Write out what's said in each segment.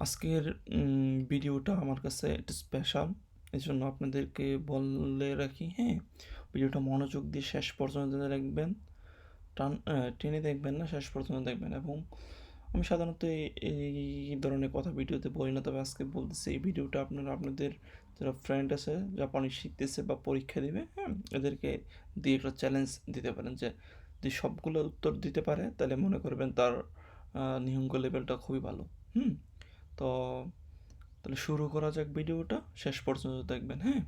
আজকের ভিডিওটা আমার কাছে একটু স্পেশাল। এজন্য আপনাদেরকে বলে রাখি, হ্যাঁ? ভিডিওটা মনোযোগ দিয়ে শেষ পর্যন্ত দেখবেন। টেনে দেখবেন না, শেষ পর্যন্ত দেখবেন। এবং আমি সাধারণত এই ধরনের কথা ভিডিওতে বলি না, তবে আজকে বলতেছি এই ভিডিওটা আপনারা আপনাদের যারা ফ্রেন্ড আছে জাপানি শিখতেছে বা পরীক্ষা দিবে, হ্যাঁ? এদেরকে দিয়ে একটা চ্যালেঞ্জ দিতে পারেন যে যদি সবগুলো উত্তর দিতে পারে তাহলে মনে করবেন তার নিহঙ্গ লেভেলটা খুবই ভালো। হুম? তো তাহলে শুরু করা যাক ভিডিওটা, শেষ পর্যন্ত দেখবেন, হ্যাঁ?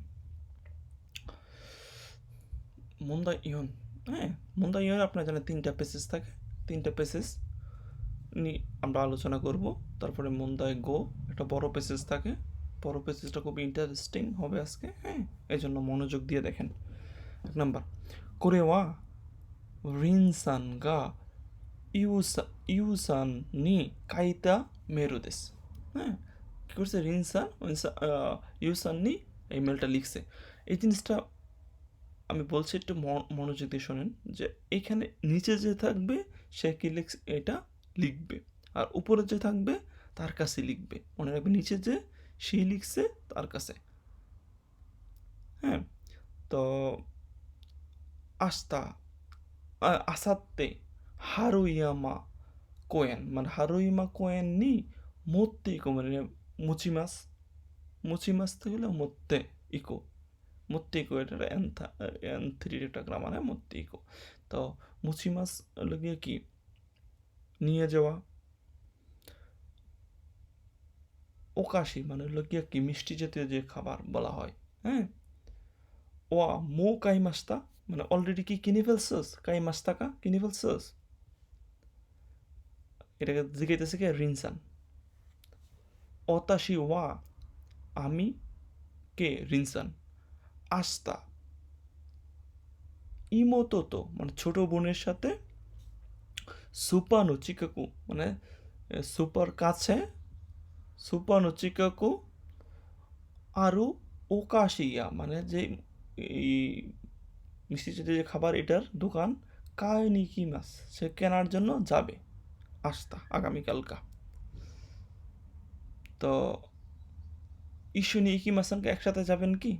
মুন্দা ইহন, হ্যাঁ? মুন্দা ইহন আপনার জানেন 3টা পেসেজ থাকে। 3টা পেসেজ নিয়ে আমরা আলোচনা করব। তারপরে মুন্দায় গো একটা বড় পেসেজ থাকে। বড় পেসেজটা খুব ইন্টারেস্টিং হবে আজকে, হ্যাঁ? এই জন্য মনোযোগ দিয়ে দেখেন। 1 নাম্বার, কোরে ওয়া রিনসান গা ইউসান নি কাইতা মেরু দেস। হ্যাঁ, কী করছে? ইউসান নি এই মেলটা লিখছে। এই জিনিসটা আমি বলছি, একটু মনোযোগ দিয়ে শোনেন যে এখানে নিচে যে থাকবে সে কি লিখছে এটা লিখবে, আর উপরে যে থাকবে তার কাছে লিখবে। মনে রাখবে নিচে যে সে লিখছে তার কাছে, হ্যাঁ? তো আস্তা আসাতে হারুইয়ামা কোয়েন, মানে হারুইমা কোয়েন নি মরতে ইকো, মানে মুচিমাস। মুচিমাস থেকে হলো মরতে ইকো। মরতে ইকো এটা এন থ্রির একটা গ্রামার, হ্যাঁ? মরতে ইকো। তো মুচিমাস হলো গিয়ে কি নিয়ে যাওয়া। ওকাশি মানে হলো গিয়ে কি মিষ্টি জাতীয় যে খাবার বলা হয়, হ্যাঁ? ওয়া মো কাইমাস্তা মানে অলরেডি কি কিনে ফেলছস, কাইমাস্তাকা কিনে ফেলছস, এটাকে জিজ্ঞাইতেছে কি রিনসান। অতাশি ওয়া আমি কে রিনসান, আস্তা ইমোতোতো মানে ছোট বোনের সাথে, সুপানো চিকাকু মানে সুপার কাছে, সুপানো চিকাকু আরও ওকাশিয়া মানে যে এই মিষ্টি জাতীয় যে খাবার এটার দোকান, কায়নিকি মাছ সে কেনার জন্য যাবে, আস্তা আগামীকালকা। তো ইস্যুনি ইকি মাসানকে একসাথে যাবেন কি,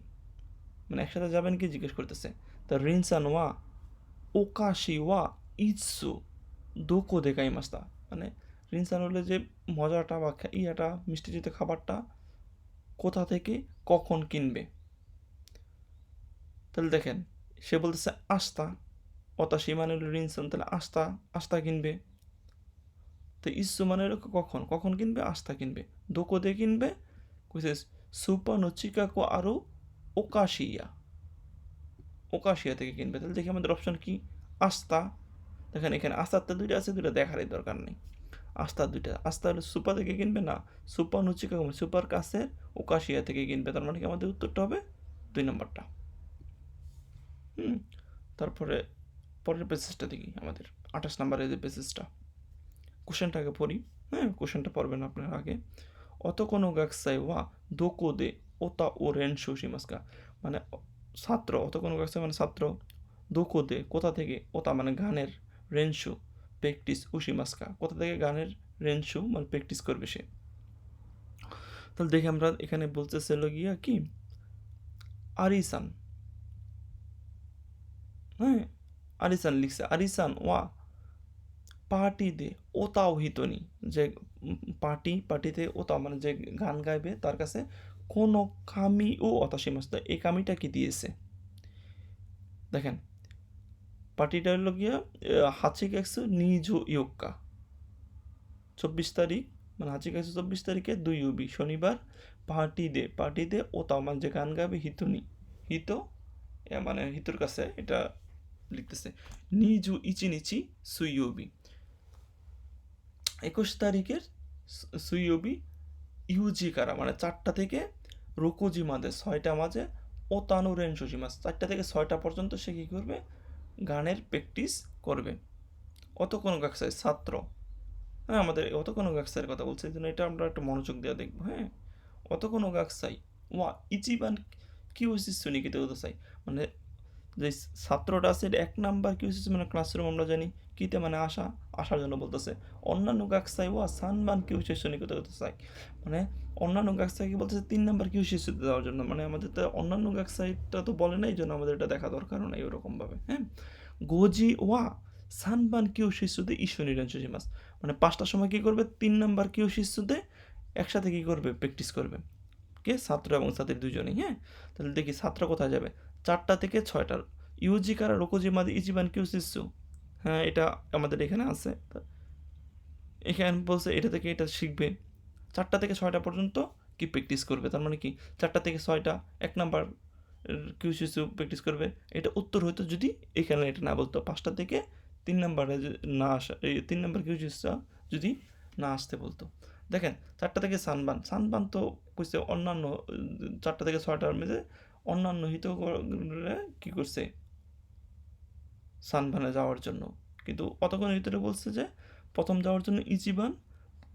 মানে একসাথে যাবেন কি জিজ্ঞেস করতেছে। তো রিনসান ওয়া ওকাশি ওয়া ইৎসু দোকো দেখাই মাস্তা, মানে রিনসান হলে যে মজাটা বা ইয়াটা মিষ্টি জাতীয় খাবারটা কোথা থেকে কখন কিনবে। তাহলে দেখেন সে বলতেছে আস্তা, অতাশি মানে হলো রিনসান, তাহলে আস্তা আস্তা কিনবে। তো ইস্যু মানে হলো কখন কখন কিনবে, আস্তা কিনবে। দোকো দিয়ে কিনবে কইছে সুপার নচিকাকো আরও ওকাশিয়া, ওকাশিয়া থেকে কিনবে। তাহলে দেখি আমাদের অপশন কি, আস্তা। দেখেন এখানে আস্তার তো দুইটা আছে, দুইটা দেখারই দরকার নেই। আস্তা দুইটা, আস্তা হলে সুপার থেকে কিনবে না, সুপার নুচিকা সুপার কাছের ওকাশিয়া থেকে কিনবে। তার মানে কি আমাদের উত্তরটা হবে 2 নম্বরটা। হুম, তারপরে পরের পেসেজটা দেখি আমাদের 28 নম্বরের যে পেসেজটা, কোশ্চেনটাকে পড়ি, হ্যাঁ? কোশ্চেনটা পড়বেন আপনার আগে। অত কোনো গাকসাই ওয়া দোকো দে ওতা ও রেন শোশিমাস্কা, মানে ছাত্র, অত কোনো গাকসাই মানে ছাত্র, দোকো দে কোথা থেকে, ওতা মানে গানের, রেনশু প্র্যাকটিস, উশিমাস্কা কোথা থেকে গানের রেনশু মানে প্র্যাকটিস করবে সে। তাহলে দেখি আমরা এখানে বলতেছিল গিয়া কি আরিসান, হ্যাঁ? আরিসান লিখছে, আরিসান ওয়া পার্টি দে ওতাও হিতনি, যে পার্টিতে ওতাও মানে যে গান গাইবে তার কাছে কোনো কামি ও অতাশিমাস্তা, এই কামিটা কি দিয়েছে। দেখেন পার্টিটা হলো গিয়া হাচি গেছে নিজ ইয়োক্কা 24 তারিখ, মানে হাচি গেছে 24 তারিখে 2 শনিবার। পার্টি দে ওতাও মানে যে গান গাইবে হিতনি, হিত মানে হিতোর কাছে এটা লিখতেছে নিজু ইচিনিচি সুইয়বি, 21 তারিখের সুইয়বি ইউজি কারা মানে 4টা থেকে রুকুজি মাঝে 6টা মাঝে ও তানুরেন মাস 4টা থেকে 6টা পর্যন্ত সে কী করবে, গানের প্র্যাকটিস করবে। অত কোনো গাছাই ছাত্র, হ্যাঁ? আমাদের অত কোনো গাছাইয়ের কথা বলছে, এই জন্য এটা আমরা একটু মনোযোগ দেওয়া দেখবো, হ্যাঁ? অত কোনো গাছাই ওয়া ইচিবান কি উচিত শুনি কি তো চাই, মানে যে ছাত্রটা আছে এটা 1 নাম্বার কি হইছে মানে ক্লাসরুম আমরা জানি কিতে মানে আসার জন্য বলতেছে। অন্যান্য গাছাই ওয়া সানবান কি হইছে নিকটে চাই মানে অন্যান্য গাছাই কি বলতেছে 3 নাম্বার কি হইছে দেওয়ার জন্য মানে আমাদের তো অন্যান্য গাছাইটা তো বলে নাই, এই জন্য আমাদের এটা দেখা দরকার নাই ওরকম ভাবে। হ্যাঁ, গোজি ওয়া সানবান কিউ শিশুতে ঈশ্বরীরান মাস মানে 5টার সময় কি করবে 3 নাম্বার কিউ শিশুতে একসাথে কি করবে প্র্যাকটিস করবে কে ছাত্র এবং ছাত্রী দুজনেই। হ্যাঁ, তাহলে দেখি ছাত্র কোথায় যাবে 4টা থেকে 6টার ইউজি কারা রোকোজি মাদি ইচিবান কিউ শিশু। হ্যাঁ, এটা আমাদের এখানে আছে, এখানে বলছে এটা থেকে এটা শিখবে 4টা থেকে 6টা পর্যন্ত কি প্র্যাকটিস করবে, তার মানে কি 4টা থেকে 6টা 1 নাম্বার কিউ শিশু প্র্যাকটিস করবে। এটা উত্তর হইতো যদি এখানে এটা না বলতো 5টা থেকে 3 নাম্বারে না আসা, এই 3 নাম্বার কিউ শিশুটা যদি না আসতে বলতো। দেখেন 4টা থেকে সানবান তো কইছে অন্যান্য 4টা থেকে 6টার মধ্যে অন্যান্য হিত কি করছে সানবানে যাওয়ার জন্য, কিন্তু অতক্ষণের ভিতরে বলছে যে প্রথম যাওয়ার জন্য ইচিবান,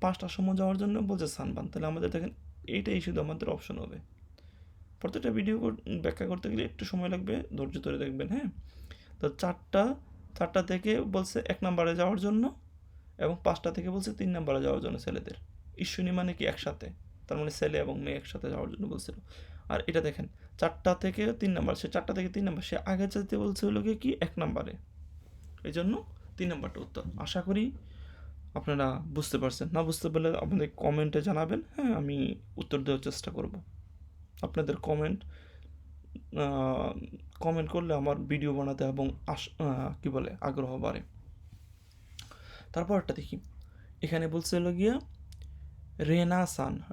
5টার সময় যাওয়ার জন্য বলছে সানবান। তাহলে আমাদের দেখেন এইটাই শুধু আমাদের অপশন হবে। প্রত্যেকটা ভিডিও ব্যাখ্যা করতে গেলে একটু সময় লাগবে, ধৈর্য ধরে দেখবেন। হ্যাঁ, তো 4টা থেকে বলছে 1 নাম্বারে যাওয়ার জন্য এবং 5টা থেকে বলছে 3 নাম্বারে যাওয়ার জন্য ছেলেদের। ঈশ্বনী মানে কি একসাথে, তার মানে ছেলে এবং মেয়ে একসাথে যাওয়ার জন্য বলছিল। আর এটা দেখেন 4টা থেকে 3 নাম্বার, সে 4টা থেকে 3 নাম্বার, সে আগে যেতে বলছে হলো কি 1 নাম্বারে, এই জন্য 3 নাম্বারটা উত্তর। আশা করি আপনারা বুঝতে পারছেন, না বুঝতে পারলে আপনাদের কমেন্টে জানাবেন। হ্যাঁ, আমি উত্তর দেওয়ার চেষ্টা করব। আপনাদের কমেন্ট করলে আমার ভিডিও বানাতে এবং কি বলে আগ্রহ বাড়ে। তারপরটা দেখি এখানে বলছে হলো গিয়া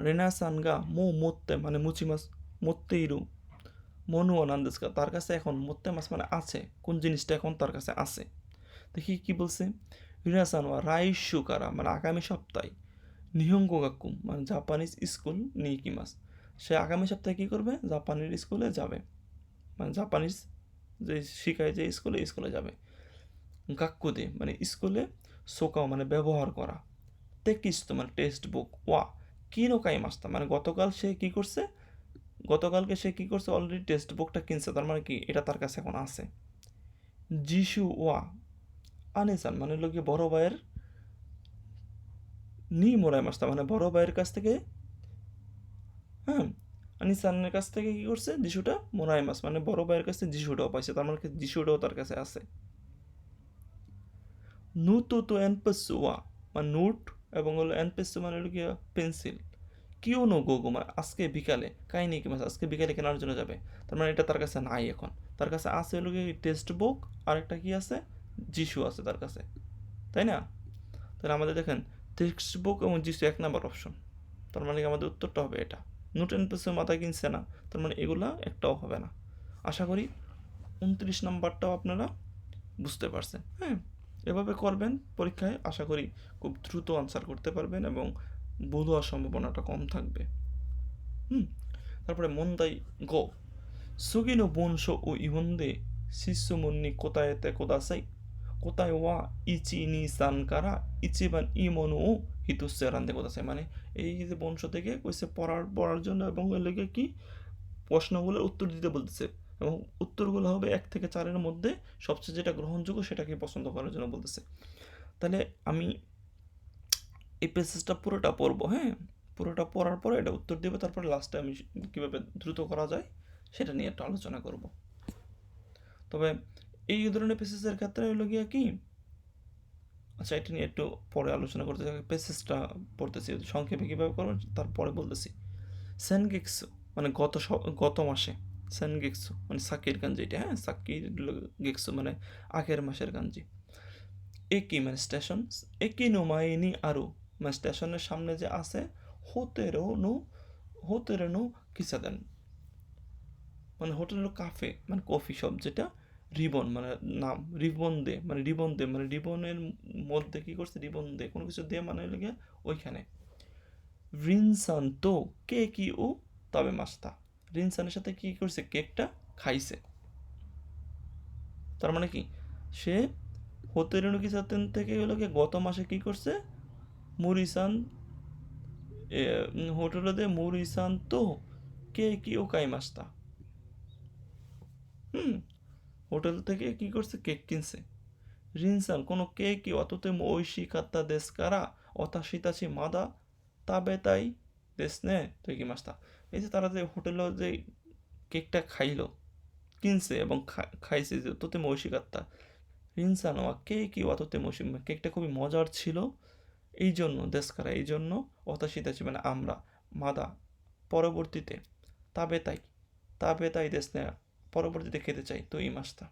রেনাসান গা মোত্তে মানে মুচি মাছ মোত্তেইরু মনু অনান্দেস্কা, তার কাছে এখন মোত্তে মাছ মানে আছে, কোন জিনিসটা এখন তার কাছে আছে। দেখি কি বলছে রেনাসান ওয়া রাইশু কারা মানে আগামী সপ্তাহে নিহঙ্গো গাকুম মানে জাপানিজ স্কুল নিকিমাস, সে আগামী সপ্তাহে কী করবে জাপানের স্কুলে যাবে, মানে জাপানিজ যে শিখায় যে স্কুলে যাবে। গাক্কুদে মানে স্কুলে সোকাও মানে ব্যবহার করা, টেকিস্ত মানে টেক্সট বুক, ওয়া কিনোকাই মাস্তা মানে গতকালকে সে কী করছে অলরেডি টেক্সট বুকটা কিনছে, তার মানে কি এটা তার কাছে এখন আছে। জিশু ওয়া আনেসান মানে লোকে বড় ভাইয়ের নি মোরাই মাস্তা মানে বড় ভাইয়ের কাছ থেকে, হ্যাঁ আনিসানের কাছ থেকে কী করছে যিশুটা মোরাই মাস মানে বড় ভাইয়ের কাছে যিশুটাও পাইছে, তার মানে যিশুটাও তার কাছে আছে। নুতো তো এনপেসুয়া মানে নোট এবং হলো এনপেসু মানে হলো কি পেন্সিল, কিও নো গোগো মানে আজকে বিকালে কাহিনি কি মাস আজকে বিকালে কেনার জন্য যাবে, তার মানে এটা তার কাছে নাই এখন, তার কাছে আছে হলো কি টেক্সট বুক আর একটা কি আছে যিশু আছে তার কাছে, তাই না? তাহলে আমাদের দেখেন টেক্সট বুক এবং যিশু 1 নাম্বার অপশন, তার মানে আমাদের উত্তরটা হবে এটা। নোট এনপেসু মাথায় কিনছে না, তার মানে এগুলা একটাও হবে না। আশা করি 29 নাম্বারটাও আপনারা বুঝতে পারছেন। হ্যাঁ, এভাবে করবেন পরীক্ষায়, আশা করি খুব দ্রুত আনসার করতে পারবেন এবং ভুল হওয়ার সম্ভাবনাটা কম থাকবে। তারপরে মন্দাই গো সুগিনো বংশ ও ইহন্দে শিষ্যমন্নি কোতায়েতে কোদাসাই কোতায় ওয়া ইচি নি সান কারা ইচিবান ইমনো ও হিতুসে রান্দে কোদাসাই মানে এই যে বংশ থেকে কইছে পড়ার জন্য এবং এলাকে কি প্রশ্নগুলোর উত্তর দিতে বলতেছে এবং উত্তরগুলো হবে 1 থেকে 4-এর মধ্যে সবচেয়ে যেটা গ্রহণযোগ্য সেটাকে পছন্দ করার জন্য বলতেছে। তাহলে আমি এই প্যাসেজটা পুরোটা পড়বো। হ্যাঁ, পুরোটা পড়ার পরে এটা উত্তর দেবো, তারপরে লাস্টে আমি কীভাবে দ্রুত করা যায় সেটা নিয়ে একটা আলোচনা করব। তবে এই ধরনের প্যাসেজের ক্ষেত্রে হলো গিয়া কি, আচ্ছা এটা নিয়ে একটু পরে আলোচনা করতে চাই, প্যাসেজটা পড়তেছি সংক্ষেপে কীভাবে করবেন তারপরে বলতেছি। সেনগেক্সু মানে গত মাসে, সেনগেক্সু মানে সাকির গাঞ্জি, এটা হ্যাঁ সাকির গেক্সু মানে আগের মাসের গাঞ্জি। একই মানে স্টেশন, একই নো মাইনি আরো মানে স্টেশনের সামনে যে আছে হোতেরো নো কিসাদেন মানে হোটেল কাফে মানে কফি শপ, যেটা রিবন মানে নাম রিবন দে মানে রিবনের মধ্যে কী করছে রিবন দে কোনো কিছু দে মানে লেগে ওইখানে রিনসান তো কে কি ও তবে মাস্তা রিনসানের সাথে কি করছে কেকটা খাইছে, তার মানে কি সে হোতেরুনো কিসাতেন থেকে হলো গত মাসে কি করছে মুরিসান হোটেলে দে মুরিসান তো কে কি ও কাই মাস্তা। হুম, হোটেল থেকে কি করছে, কেক কিনছে। রিনসান কোনো কেকই অততে ওইশি কাত্তা দেশ কারা অতাশিতাছি মাদা তাবে তাই দেশ নে তুই কি মাস্তা। এই যে তারা যে হোটেলে যে কেকটা খাইলো, কিনছে এবং খাইছে যে তোতে মৌসি কাত্তা রিনসান ওয়া কেকই অততে মৌসি, কেকটা খুবই মজার ছিল, এই জন্য দেশকারা, এই জন্য অতাশিতাছি মানে আমরা, মাদা পরবর্তীতে, তাবে তাই, তাবে তাই দেশ নেয়া পরবর্তীতে খেতে চাই তো এই মাছটা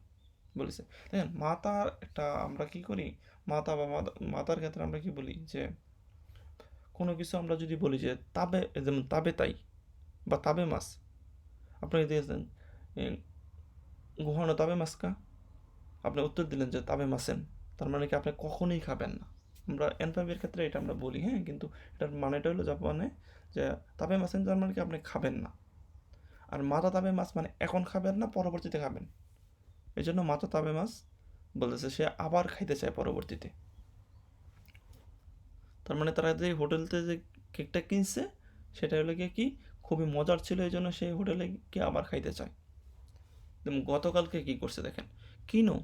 বলেছে। দেখেন মাতার একটা আমরা কি করি, মাতা বা মাতার ক্ষেত্রে আমরা কি বলি যে কোনো কিছু আমরা যদি বলি যে তাবে, যেমন তাবে তাই বা তাবে মাছ, আপনি দিয়েছেন গুহানো তাবে মাছ কা, আপনি উত্তর দিলেন যে তাবে মাছেন, তার মানে কি আপনি কখনোই খাবেন না। আমরা এনফাইভের ক্ষেত্রে এটা আমরা বলি, হ্যাঁ, কিন্তু এটার মানেটা হলো জাপানে যে তাবে মাছেন, তার মানে কি আপনি খাবেন না। আর মাতা তাবে মাছ মানে এখন খাবেন না, পরবর্তীতে খাবেন। এই জন্য মাতা তাবে মাছ বলতেছে সে আবার খাইতে চায় পরবর্তীতে। তার মানে তারা যে হোটেলতে যে কেকটা কিনছে সেটা হলো গিয়ে কি খুবই মজার ছিল, এই জন্য সেই হোটেলে গিয়ে আবার খাইতে চায়। গতকালকে কি করছে দেখেন, কিনো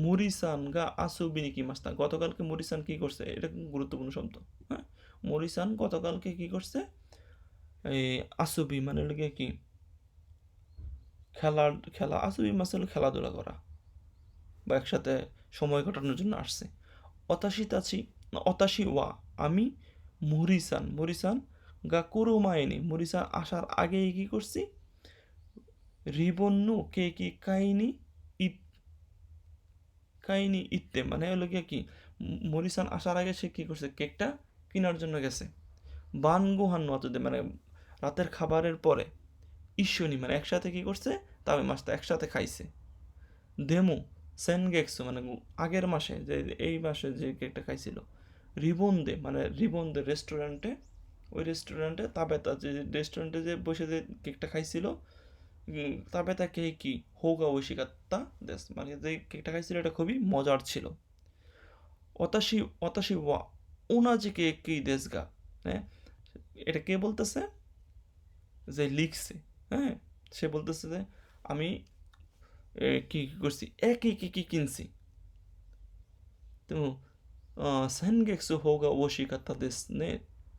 মরিসান গা আসুবিনি কি মাস্তা, গতকালকে মরিসান কি করছে, এটা গুরুত্বপূর্ণ শব্দ, হ্যাঁ। মরিসান গতকালকে কি করছে, এই আসুবি মানে হলো গিয়ে কি খেলা আসুবি মাস হলো খেলাধুলা করা বা একসাথে সময় কাটানোর জন্য আসছে। অতাশি তাছি অতাশি ওয়া আমি মরিসান, মরিসান গা কুরুমায়নি, মরিসান আসার আগেই কি করছি, রিবন্নু কে কি কাইনি ইত, কাইনি ইত্তে মানে হলো গিয়ে কি মরিসান আসার আগে সে কি করছে, কেকটা কেনার জন্য গেছে। বানগুহান্ন অতদে মানে রাতের খাবারের পরে, ঈশ্বনী মানে একসাথে কি করছে, তবে মাছটা একসাথে খাইছে। দেমো সেনগেক্সু মানে আগের মাসে যে এই মাসে যে কেকটা খাইছিল। রিবন্দে মানে রিবন্দে রেস্টুরেন্টে, ওই রেস্টুরেন্টে তাবেতা যে রেস্টুরেন্টে যে বসে যে কেকটা খাইছিল, তাবেতা কেকি হোগা ওইশিকাত্তা দেশ মানে যে কেকটা খাইছিল এটা খুবই মজার ছিল। অতাশি অতাশি ওয়া ওনাজি কেকি দেশ গা, হ্যাঁ, এটা কে বলতেছে, যে লিখছে, হ্যাঁ, সে বলতেছে যে আমি কি করছি একই কি কিনছি। তো সেনগেক্সু হোগা ওশিকাত্তা দেশ নে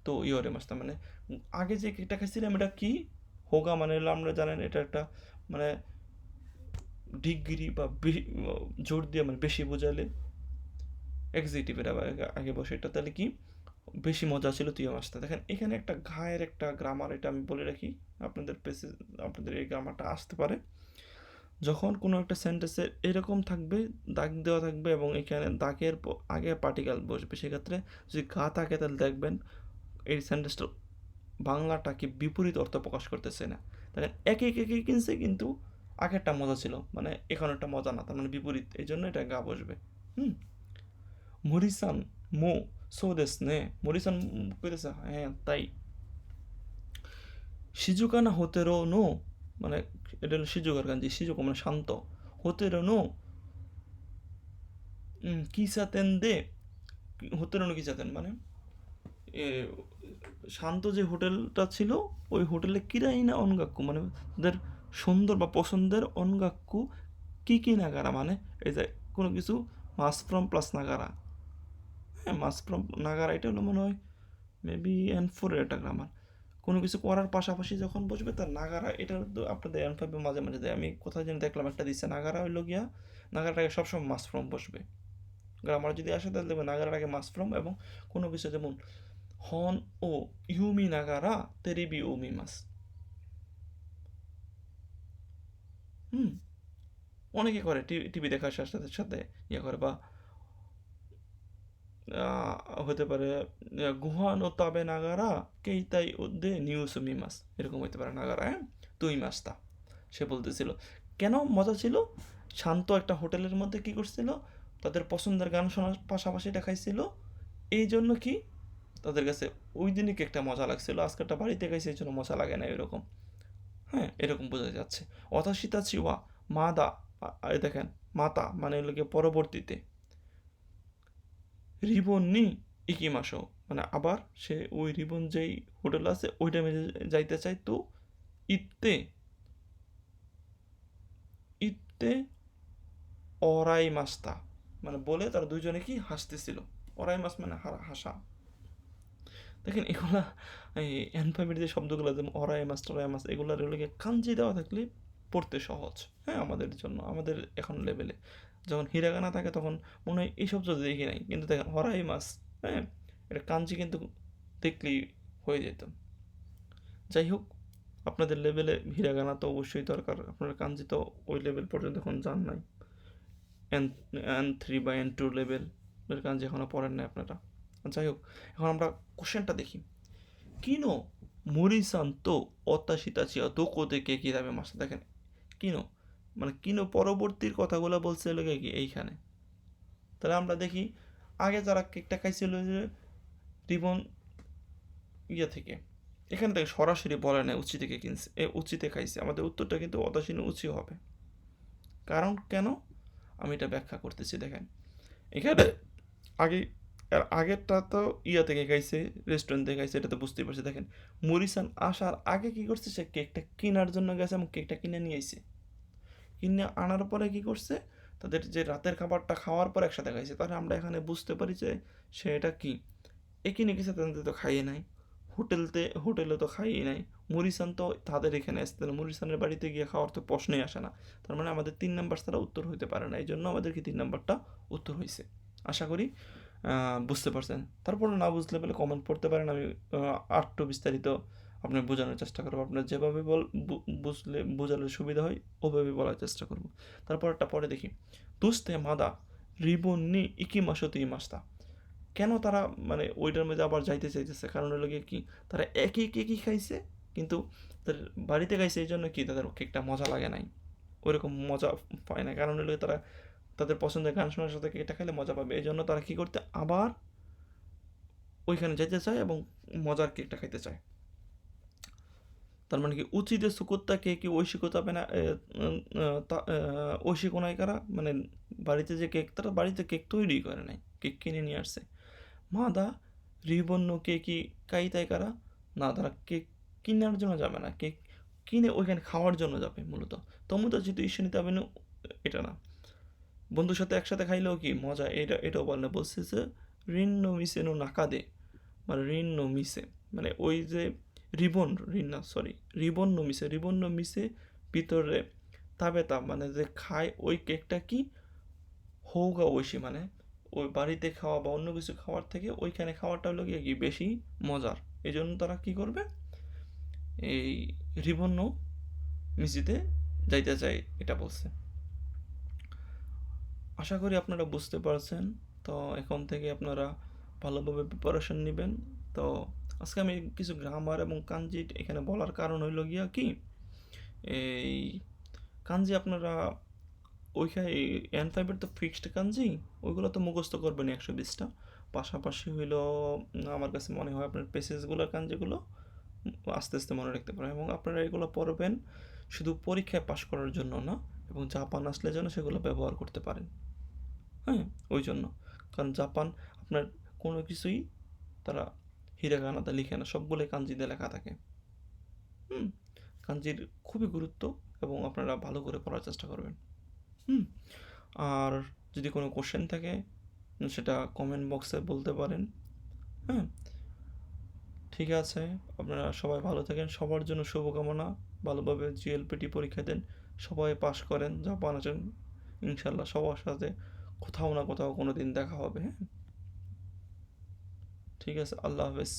তো ইয়রে মাসটা মানে আগে যে কেকটা খাইছিলাম এটা কি হোগা মানে হলো আমরা জানেন এটা একটা মানে ডিগ্রি বা জোর দিয়ে মানে বেশি বোঝালে এক্সিটিভের আগে বসে, এটা তাহলে কি বেশি মজা ছিল তুই মাসটা। দেখেন এখানে একটা ঘায়ের একটা গ্রামার, এটা আমি বলে রাখি আপনাদের পেসে, আপনাদের এই গ্রামারটা আসতে পারে। যখন কোনো একটা সেন্টেন্সে এরকম থাকবে, দাগ দেওয়া থাকবে এবং এখানে দাগের আগে পার্টিকেল বসবে, সেক্ষেত্রে যদি গা থাকে তাহলে দেখবেন এই সেন্টেন্সটা বাংলাটাকে বিপরীত অর্থ প্রকাশ করতেছে না। দেখেন একে একে কিনছে কিন্তু আগেরটা মজা ছিল মানে এখন একটা মজা না, তার মানে বিপরীত, এই জন্য এটা গা বসবে। হুম, মরিসান মো সো দেস নে, মরিসান কইতেছে হ্যাঁ তাই। সিজুকানা হোতেরো নো মানে এটা হলো সিজুকার গান, যে সিজুকা মানে শান্ত, হোতেরো নো কিসাতেন দে, হোতেরো নো কিসাতেন মানে এ, শান্ত যে হোটেলটা ছিল ওই হোটেলে কিরাই না অনগাক্কু মানে তাদের সুন্দর বা পছন্দের অনগাক্কু কি কি নাগারা মানে এই যে কোনো কিছু মাস ফ্রম প্লাস নাগারা, হ্যাঁ মাস ফ্রম নাগারা এটা হলো মনে হয় মেবি এন ফোরের একটা গ্রামার। কোনো কিছু করার পাশাপাশি যখন বসবে তার নাগারা, এটা তো আপনাদের এন ফাইভে মাঝে মাঝে দেয়, আমি কোথায় যেন দেখলাম একটা দিচ্ছে নাগারা হইলো গিয়া, নাগারাটাকে সবসময় মাস ফ্রম বসবে। গ্রামার যদি আসে তাহলে দেখবেন নাগারার আগে মাস ফ্রম, এবং কোনো কিছু যেমন হন ও ইউমি নাগারা তেরিবি উমি মাস। হুম, অনেকে করে টিভি দেখার সাথে সাথে সাথে ইয়ে করে, বা হতে পারে গুহান ও তাবে নাগারা কেইতাই ওদে নিউজ মি মাস, এরকম হতে পারে নাগারা, হ্যাঁ তুই মাসটা সে বলতেছিল। কেন মজা ছিল, শান্ত একটা হোটেলের মধ্যে কি করছিল, তাদের পছন্দের গান শোনার পাশাপাশি এটা খাইছিল, এই জন্য কি তাদের কাছে ওই দিনই কেকটা মজা লাগছিল, আজকেরটা বাড়িতে খাইছে এই জন্য মজা লাগে না এরকম, হ্যাঁ এরকম বোঝা যাচ্ছে। অথাশিতা চিওয়া মাদা, এই দেখেন মাতা মানে লোকে পরবর্তীতে, রিবন নি ইকিমাসো মানে আবার সে ওই রিবন যেই হোটেল আছে ওই টাইমে যাইতে চাই তো ইত্তে ইত্তে অরাই মাস্তা, মানে বলে তারা দুজনে কি হাসতেছিল। অরাই মাস মানে হাসা। দেখেন এগুলা এই অ্যালফাবেট যে শব্দগুলো, যেমন অরাই মাস টরাই মাস, এগুলার এগুলোকে কাঞ্জি দেওয়া থাকলে পড়তে সহজ। হ্যাঁ, আমাদের জন্য, আমাদের এখন লেভেলে যখন হিরাগানা থাকে তখন মনে হয় এইসব যদি দেখি নাই, কিন্তু দেখেন হরাই মাস, হ্যাঁ, এটা কাঞ্জি কিন্তু দেখলেই হয়ে যেত। যাই হোক, আপনাদের লেভেলে হিরাগানা তো অবশ্যই দরকার, আপনার কাঞ্জি তো ওই লেভেল পর্যন্ত এখন যান নাই, এন N3 বা N2 লেভেল কাঞ্জি এখনও পড়েন নাই আপনারা। যাই হোক, এখন আমরা কোশ্চেনটা দেখি। কিনো মরিসান তো অত্যাশিতাচিয়া দোকো থেকে কি যাবে মাসে, দেখেন কিনো মানে কিনো পরবর্তীর কথাগুলো বলছে লোকে কি এইখানে। তাহলে আমরা দেখি আগে যারা কেকটা খাইছিল যে রিবন ইয়ে থেকে, এখান থেকে সরাসরি বলে না উচি থেকে কিনছে, উচিতে খাইছে, আমাদের উত্তরটা কিন্তু অদাসীন উচি হবে। কারণ কেন, আমি এটা ব্যাখ্যা করতেছি। দেখেন এখানে আগে, আর আগেরটা তো ইয়া থেকে খাইছে, রেস্টুরেন্ট থেকে খাইছে, এটা তো বুঝতেই পারছি। দেখেন মরিসান আসার আগে কি করছে, সে কেকটা কেনার জন্য গেছে এবং কেকটা কিনে নিয়ে আইছে। কিনে আনার পরে কি করছে, তাদের যে রাতের খাবারটা খাওয়ার পর একসাথে খাইছে। তাহলে আমরা এখানে বুঝতে পারি যে সে এটা কি কিনে গেছে, তাদের তো খাইয়ে নাই, হোটেলে তো খাইয়ে নাই। মরিসান তো তাদের এখানে আসছে, তাহলে মরিসানের বাড়িতে গিয়ে খাওয়ার তো প্রশ্নই আসে না। তার মানে আমাদের 3 নাম্বার ছাড়া উত্তর হইতে পারে না, এই জন্য আমাদেরকে 3 নাম্বারটা উত্তর হয়েছে। আশা করি বুঝতে পারছেন। তারপরে না বুঝলে বলে কমেন্ট করতে পারেন, আমি আরটু বিস্তারিত আপনার বোঝানোর চেষ্টা করবো। আপনার যেভাবে বুঝলে বোঝালে সুবিধা হয় ওভাবে বলার চেষ্টা করব। তারপরটা পরে দেখি। দুস্তে মাদা রিবন নি ইকিমাসতি মাস্তা, কেন তারা মানে ওইটার মধ্যে আবার যাইতে চাইতেছে, কারণ হলো গিয়ে কি, তারা একই কেকই খাইছে, কিন্তু তাদের বাড়িতে খাইছে এই জন্য কি তাদের কেকটা মজা লাগে নাই, ওইরকম মজা পায় না। কারণ হলো তারা তাদের পছন্দের গান শোনার সাথে কেকটা খেলে মজা পাবে, এই জন্য তারা কী করতে আবার ওইখানে যেতে চায় এবং মজার কেকটা খাইতে চায়। তার মানে কি উচিতে সুকুত্তা কে কি ঐশিকো যাবে না, ঐশিকো নাই কারা, মানে বাড়িতে যে কেক, তারা বাড়িতে কেক তৈরি করে নাই, কেক কিনে নিয়ে আসছে। মাদা রিবন্য কে কি কাইতাই কারা, না তারা কেক কেনার জন্য যাবে না, কেক কিনে ওইখানে খাওয়ার জন্য যাবে মূলত। তমুতো যেহেতু ইস্যু নিতে হবে না, এটা না, বন্ধুর সাথে একসাথে খাইলেও কি মজা, এটাও বলে না। বলছে যে ঋণ মিশে নো নাকাদে, মানে ঋণ মিশে, মানে ওই যে রিবন মিশে ভিতরে তাবে তা, মানে যে খায় ওই কেকটা কি হৌগা ঐশী, মানে ওই বাড়িতে খাওয়া বা অন্য কিছু খাওয়ার থেকে ওইখানে খাওয়াটা হলো গিয়ে কি বেশি মজার। এই জন্য তারা কি করবে, এই রিবন্য মিশিতে যাইতে চায়, এটা বলছে। আশা করি আপনারা বুঝতে পারছেন। তো এখন থেকে আপনারা ভালোভাবে প্রিপারেশন নেবেন। তো আজকে আমি কিছু গ্রামার এবং কাঞ্জি এখানে বলার কারণ হইল গিয়া কি, এই কাঞ্জি আপনারা ওইখানে N5-এর তো ফিক্সড কাঞ্জি, ওইগুলো তো মুখস্থ করবেন 120টা। পাশাপাশি হইল আমার কাছে মনে হয় আপনার পেসেজগুলোর কাঞ্জিগুলো আস্তে আস্তে মনে রাখতে পারেন, এবং আপনারা এগুলো পড়বেন শুধু পরীক্ষায় পাশ করার জন্য না, এবং জাপান আসলে যেন সেগুলো ব্যবহার করতে পারেন। হ্যাঁ, ওই জন্য, কারণ জাপান আপনার কোনো কিছুই তারা হিরাগানাতে লিখে না, সবগুলোই কাঞ্জিতে লেখা থাকে। হুম, কাঞ্জির খুবই গুরুত্ব, এবং আপনারা ভালো করে পড়ার চেষ্টা করবেন। হুম, আর যদি কোনো কোশ্চেন থাকে সেটা কমেন্ট বক্সে বলতে পারেন। হ্যাঁ, ঠিক আছে, আপনারা সবাই ভালো থাকেন, সবার জন্য শুভকামনা। ভালোভাবে জিএলপিটি পরীক্ষা দেন, সবাই পাশ করেন, জাপান আছেন, ইনশাল্লাহ সবার সাথে কোথাও না কোথাও কোনো দিন দেখা হবে। হ্যাঁ, ঠিক আছে, আল্লাহ হাফেজ।